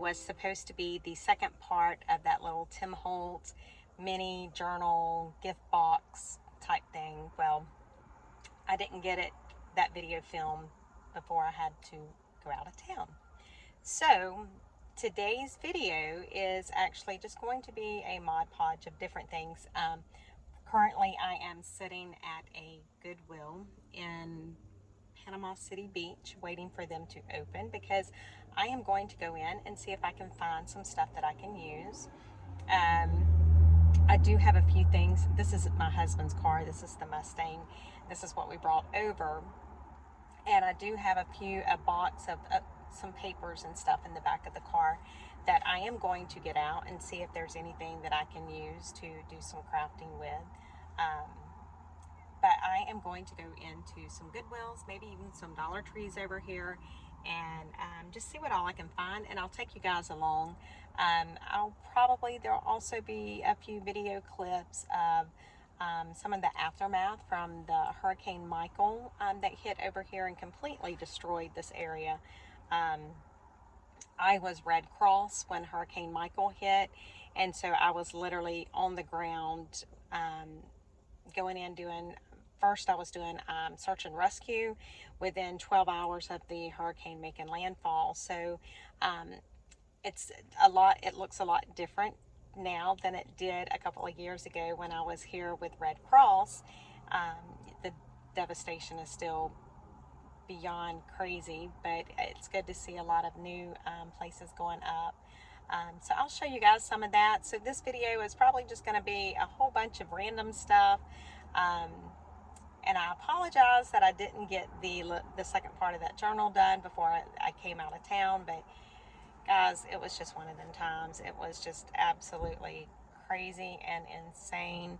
was supposed to be the second part of that little Tim Holtz mini journal gift box type thing. Well, I didn't get that video filmed before I had to go out of town. So today's video is actually just going to be a Mod Podge of different things. Currently I am sitting at a Goodwill in Panama City Beach waiting for them to open because I am going to go in and see if I can find some stuff that I can use. I do have a few things. This is my husband's car. This is the Mustang. This is what we brought over. And I do have a box of some papers and stuff in the back of the car that I am going to get out and see if there's anything that I can use to do some crafting with. But I am going to go into some Goodwills, maybe even some Dollar Trees over here, and just see what all I can find, and I'll take you guys along. There'll also be a few video clips of some of the aftermath from the Hurricane Michael that hit over here and completely destroyed this area. I was Red Cross when Hurricane Michael hit, and so I was literally on the ground going in doing, first I was doing search and rescue within 12 hours of the hurricane making landfall. So it looks a lot different now than it did a couple of years ago when I was here with Red Cross. The devastation is still beyond crazy, but it's good to see a lot of new places going up. So I'll show you guys some of that. So this video is probably just going to be a whole bunch of random stuff. And I apologize that I didn't get the second part of that journal done before I came out of town, but guys, it was just one of them times. It was just absolutely crazy and insane.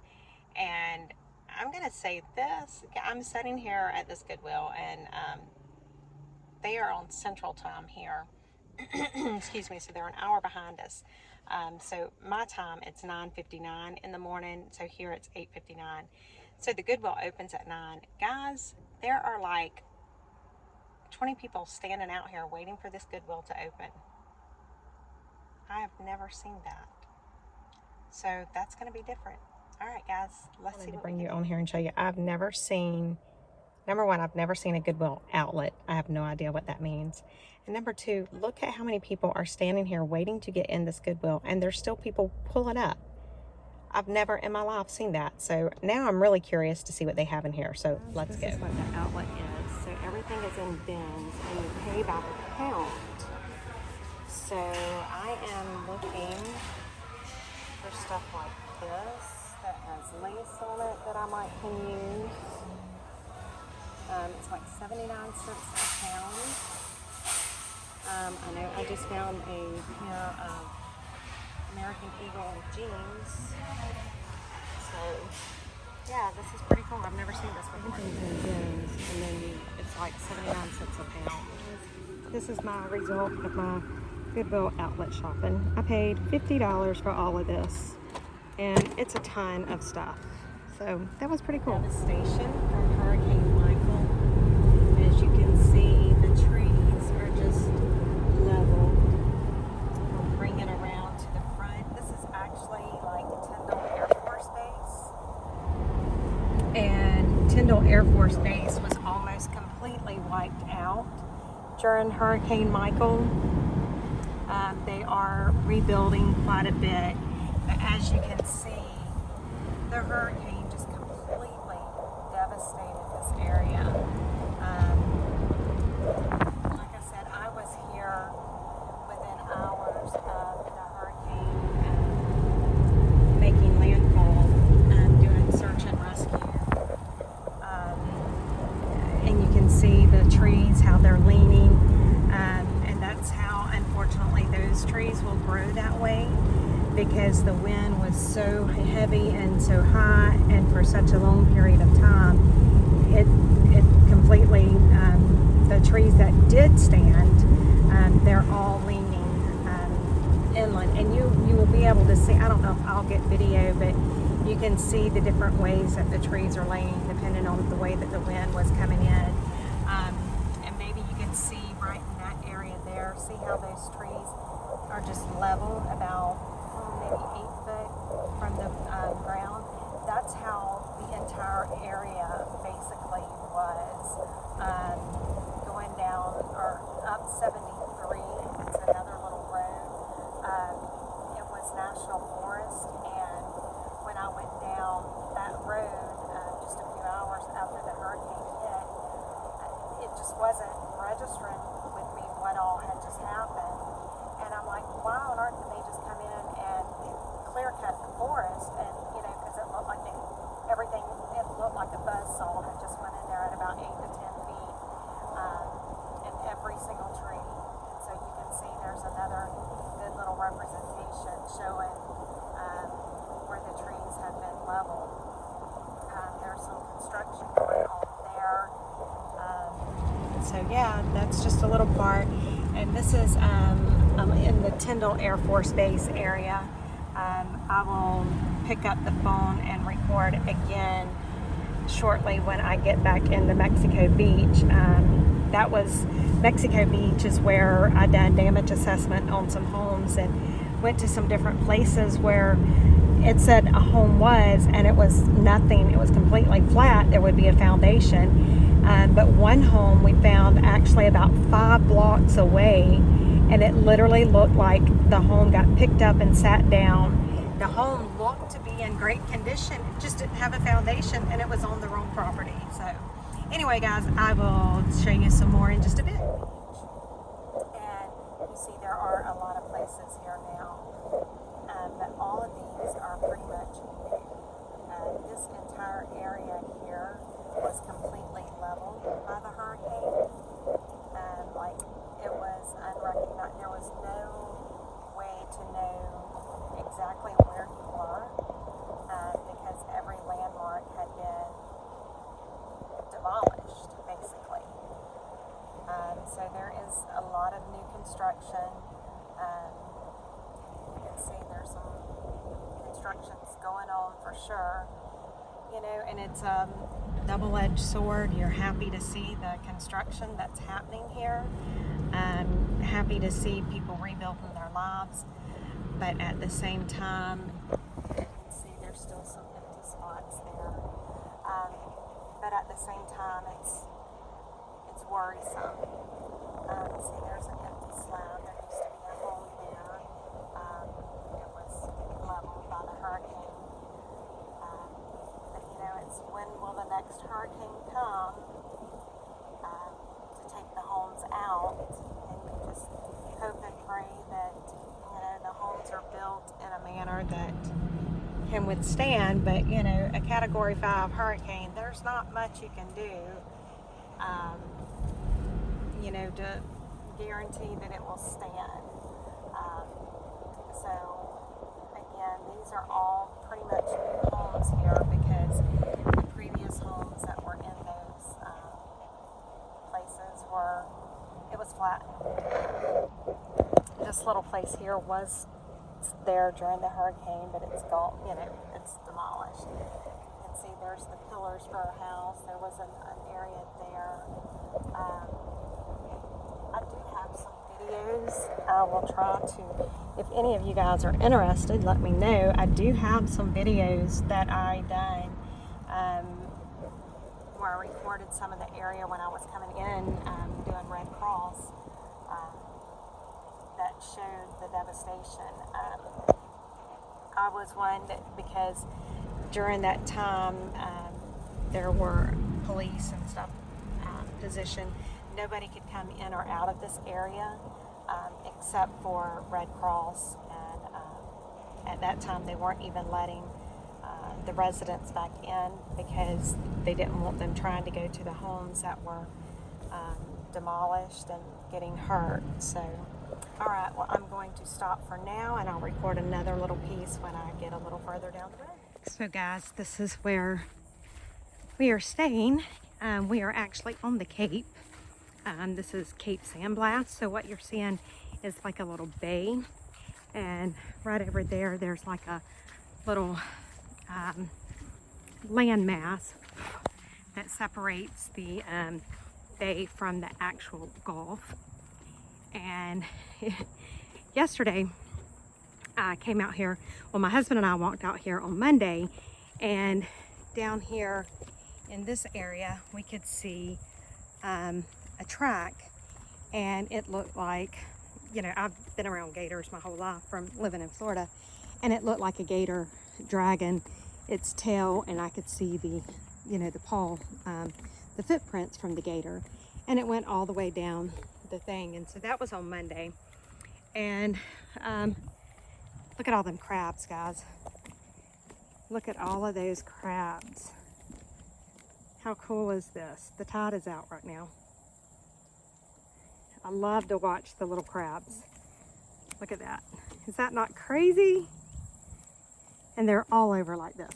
And I'm going to say this, I'm sitting here at this Goodwill, and they are on Central Time here. Excuse me, so they're an hour behind us. So my time, it's 9:59 in the morning, so here it's 8:59. So the Goodwill opens at 9. Guys, there are like 20 people standing out here waiting for this Goodwill to open. I have never seen that. So that's going to be different. All right, guys, let's see. Bring you on here and show you. I've never seen, number one, I've never seen a Goodwill outlet. I have no idea what that means. And number two, look at how many people are standing here waiting to get in this Goodwill, and there's still people pulling up. I've never in my life seen that. So now I'm really curious to see what they have in here. So let's go. This is what the outlet is. So everything is in bins, and you pay by the pound. So I am looking for stuff like this that has lace on it that I might can use. It's like 79 cents a pound. I know I just found a pair of American Eagle jeans. So yeah, this is pretty cool. I've never seen this before. And then it's like 79 cents a pound. This is my result of my Goodwill outlet shopping. I paid $50 for all of this, and it's a ton of stuff. So that was pretty cool. Devastation from Hurricane Michael. As you can see, the trees are just level. We'll bring it around to the front. This is actually like Tyndall Air Force Base. And Tyndall Air Force Base was almost completely wiped out during Hurricane Michael. They are rebuilding quite a bit, but as you can see, the hurricane just completely devastated this area. Like I said, I was here within hours of the hurricane making landfall, doing search and rescue. And you can see the trees, how they're leaning, and that's how, unfortunately, those trees will grow that way, because the wind was so heavy and so high and for such a long period of time. It completely, the trees that did stand, they're all leaning inland, and you will be able to see, I don't know if I'll get video, but you can see the different ways that the trees are laying depending on the way that the wind was coming in. And maybe you can see right in that area there, see how those trees are just level about maybe 8 foot from the ground. That's how the entire area basically was. Going down or up 73, it's another little road. It was National Forest, and when I went down that road just a few hours after the hurricane hit, it just wasn't registering with me what all had just happened. And I'm like, why on earth did they just come in and clear cut the forest? And, you know, because it looked like everything, it looked like a buzzsaw had just went in there at about 8 to 10 feet in every single tree. And so you can see there's another good little representation showing where the trees have been leveled. There's some construction going on there. So yeah, that's just a little part. And this is I'm in the Tyndall Air Force Base area. I will pick up the phone and record again shortly when I get back into Mexico Beach. That was Mexico Beach is where I done damage assessment on some homes and went to some different places where it said a home was, and it was nothing. It was completely flat. There would be a foundation. But one home we found actually about 5 blocks away, and it literally looked like the home got picked up and sat down. The home looked to be in great condition. It just didn't have a foundation, and it was on the wrong property. So anyway, guys, I will show you some more in just a bit. And you see there are a lot of places here now, but all of these are pretty much new. This entire area here was completely leveled by the hurricane. Like it was unrecognized. There was no way to know exactly where you were because every landmark had been demolished, basically. So there is a lot of new construction. You can see there's some constructions going on for sure. You know, and it's a double-edged sword. You're happy to see the construction that's happening here. Happy to see people rebuilding their lives, but at the same time, you can see there's still some empty spots there. But at the same time, it's worrisome. See, there's an empty slab. There used to be a home there. It was leveled by the hurricane. But you know, it's when will the next hurricane come to take the homes out? And you just hope and pray that, you know, the homes are built in a manner that can withstand. But you know, a Category 5 hurricane, there's not much you can do, you know, to guarantee that it will stand. So again, these are all pretty much new homes here because the previous homes that were in those places it was flat. This little place here was there during the hurricane, but it's gone, you know, it's demolished. You can see there's the pillars for our house. There was an area there. I do have some videos. I will try to, if any of you guys are interested, let me know. I do have some videos that I done where I recorded some of the area when I was coming in doing Red Cross that showed the devastation. I was one that, because during that time there were police and stuff positioned. Nobody could come in or out of this area except for Red Cross, and at that time they weren't even letting the residents back in because they didn't want them trying to go to the homes that were demolished and getting hurt. So alright, well, I'm going to stop for now, and I'll record another little piece when I get a little further down the road. So guys, this is where we are staying. We are actually on the Cape. This is Cape Sandblast. So what you're seeing is like a little bay, and right over there, there's like a little landmass that separates the bay from the actual Gulf. And yesterday I came out here, well, my husband and I walked out here on Monday, and down here in this area we could see a track, and it looked like, you know, I've been around gators my whole life from living in Florida, and it looked like a gator dragging its tail, and I could see the, you know, the paw, the footprints from the gator, and it went all the way down the thing. And so that was on Monday. And look at all them crabs, guys. Look at all of those crabs. How cool is this? The tide is out right now. I love to watch the little crabs. Look at that. Is that not crazy? And they're all over like this.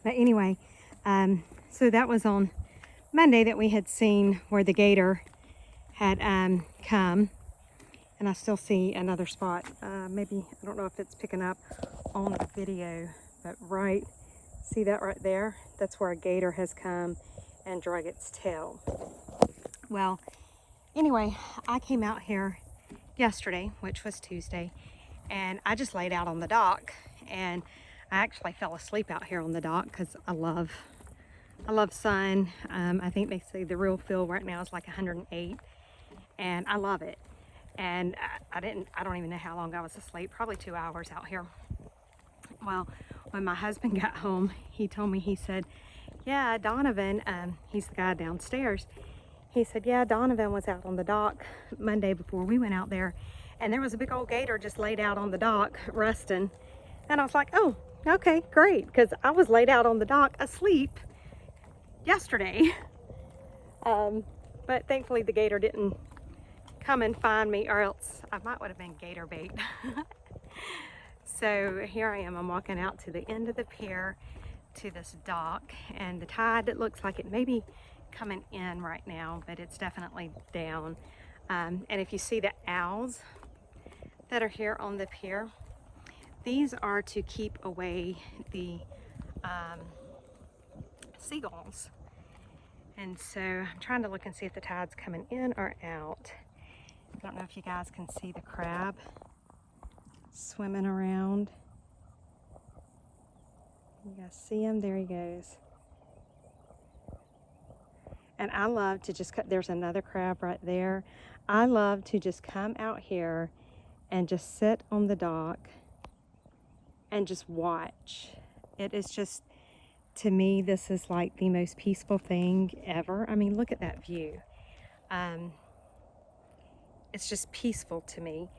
But anyway, so that was on Monday that we had seen where the gator had come. And I still see another spot. Maybe, I don't know if it's picking up on the video, but right, see that right there? That's where a gator has come and drug its tail. Well, anyway, I came out here yesterday, which was Tuesday, and I just laid out on the dock, and I actually fell asleep out here on the dock because I love sun. I think they say the real feel right now is like 108, and I love it. And I don't even know how long I was asleep, probably 2 hours out here. Well, when my husband got home, he told me, he said, yeah, Donovan, he's the guy downstairs. He said, yeah, Donovan was out on the dock Monday before we went out there, and there was a big old gator just laid out on the dock, resting. And I was like, oh, okay, great, because I was laid out on the dock asleep yesterday. But thankfully the gator didn't come and find me, or else I might would have been gator bait. So here I am, I'm walking out to the end of the pier to this dock, and the tide, it looks like it may be coming in right now, but it's definitely down. And if you see the owls that are here on the pier, these are to keep away the seagulls. And so I'm trying to look and see if the tide's coming in or out. I don't know if you guys can see the crab swimming around. You guys see him? There he goes. And I love to just cut, there's another crab right there. I love to just come out here and just sit on the dock and just watch. It is just, to me, this is like the most peaceful thing ever. I mean, look at that view. It's just peaceful to me.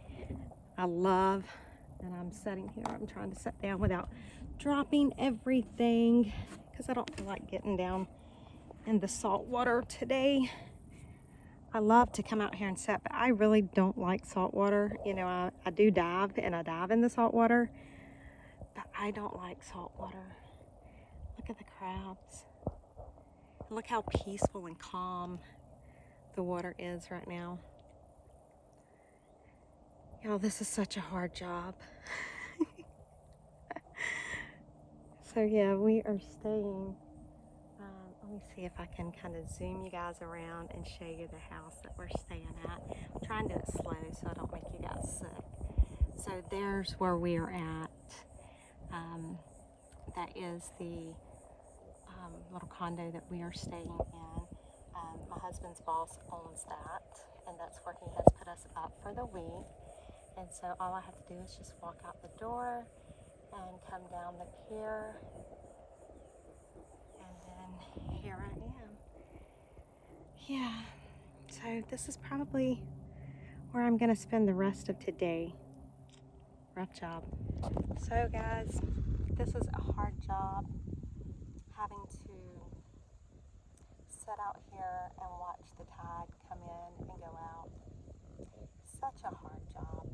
I love, and I'm sitting here, I'm trying to sit down without dropping everything because I don't feel like getting down in the salt water today. I love to come out here and sit, but I really don't like salt water. You know, I do dive, and I dive in the salt water, but I don't like salt water. Look at the crabs. Look how peaceful and calm the water is right now. Y'all, this is such a hard job. So yeah, we are staying. Let me see if I can kind of zoom you guys around and show you the house that we're staying at. I'm trying to do it slow so I don't make you guys sick. So there's where we are at. That is the little condo that we are staying in. My husband's boss owns that, and that's where he has put us up for the week. And so all I have to do is just walk out the door and come down the pier, and then here I am. Yeah, so this is probably where I'm gonna spend the rest of today. Rough job. So guys, this is a hard job, having to sit out here and watch the tide come in and go out. Such a hard job.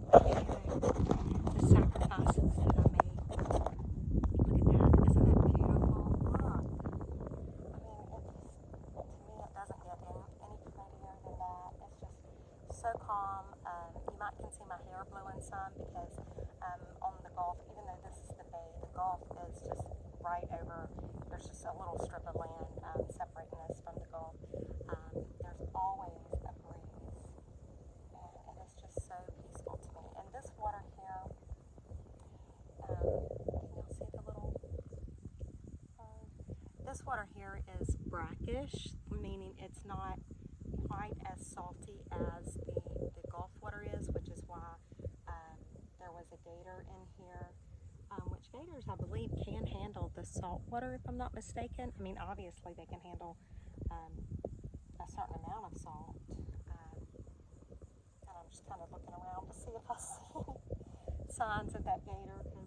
The sacrifices that I made. Look at that. Isn't it beautiful? Look. I mean, to me, it doesn't get any prettier than that. It's just so calm. You might can see my hair blowing some because on the Gulf, even though this is the bay, the Gulf is just right over. There's just a little strip of land separating us from the Gulf. There's always a breeze, and it is just so peaceful to me. water here is brackish, meaning it's not quite as salty as the Gulf water is, which is why there was a gator in here, which gators, I believe, can handle the salt water, if I'm not mistaken. I mean, obviously they can handle a certain amount of salt. And I'm just kind of looking around to see if I see any signs of that gator, because